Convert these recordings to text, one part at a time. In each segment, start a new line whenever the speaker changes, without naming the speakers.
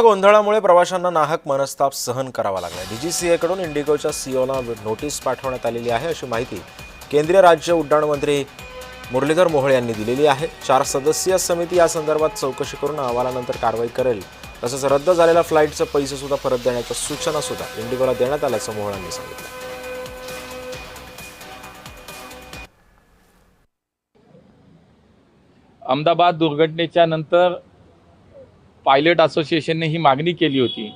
गोंधळामुळे प्रवाशांना नाहक मनस्ताप सहन करावा लागला। डीजीसीएकडून इंडिगोच्या सीईओला नोटीस पाठवण्यात आलेली आहे अशी माहिती केंद्रीय राज्य उड्डाण मंत्री मुरलीधर मोहोळ यांनी दिलेली आहे। 4 सदस्यीय समिती या संदर्भात चौकशी करून अहवालानंतर कारवाई करेल। तसेच रद्द झालेल्या फ्लाईटचे पैसे सुद्धा परत देण्याच्या सूचना सुद्धा इंडिगोला देण्यात आल्याचं मोहोळांनी सांगितलं।
अहमदाबाद दुर्घटनेच्या नंतर पायलट असोसिएशनने ही मागणी केली होती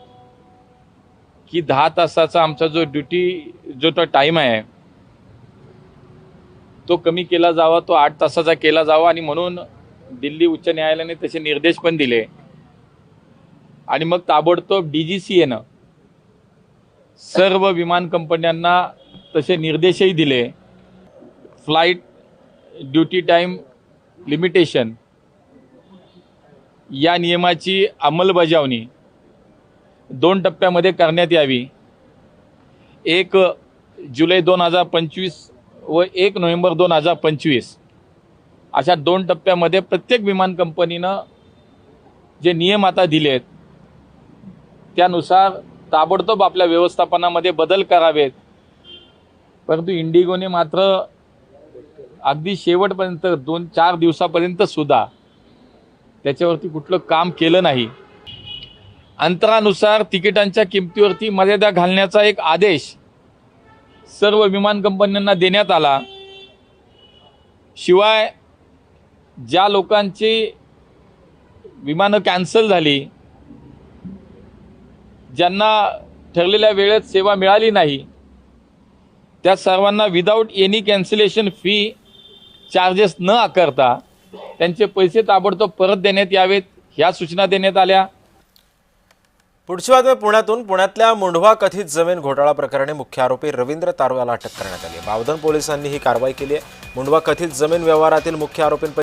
की 10 तासाचा आमचा जो टाइम आहे तो कमी केला जावा, तो 8 तासाचा केला जावा आणि म्हणून दिल्ली उच्च न्यायालयाने तसे निर्देश पण दिले। आणि मग ताबडतोब डीजीसीएने सर्व विमान कंपन्यांना तसे निर्देशही दिले। फ्लाइट ड्यूटी टाइम लिमिटेशन या नियमाची अंमलबजावणी 2 टप्प्यामध्ये करण्यात यावी। 1 जुलै 2025 व 1 नोव्हेंबर 2025 अशा 2 टप्प्यामध्ये प्रत्येक विमान कंपनीनं जे नियम आता दिलेत त्यानुसार ताबडतोब आपल्या व्यवस्थापनामध्ये बदल करावेत। परंतु इंडिगोने मात्र अगदी शेवटपर्यंत 2-4 दिवसापर्यंत सुद्धा त्याच्यावरती कुठलं काम केलं नाही। अंतरानुसार तिकिटांच्या किमतीवरती मर्यादा घालण्याचा एक आदेश सर्व विमान कंपन्यांना देण्यात आला। शिवाय ज्या लोकांची विमानं कॅन्सल झाली, ज्यांना ठरलेल्या वेळेत सेवा मिळाली नाही, त्या सर्वांना without any cancellation fee charges न आकारता त्यांचे पैसे ताबडतोब परत देण्यात यावेत, ह्या सूचना देण्यात आल्या।
पुढची बातमी पुण्यातून। पुण्यातल्या मुंढवा कथित जमीन घोटाळा प्रकरणी मुख्य आरोपी रवींद्र तारवाला अटक करण्यात आली आहे। बावधन पोलिसांनी ही कारवाई केली आहे। मुंढवा कथित जमीन व्यवहारातील मुख्य आरोपींपैकी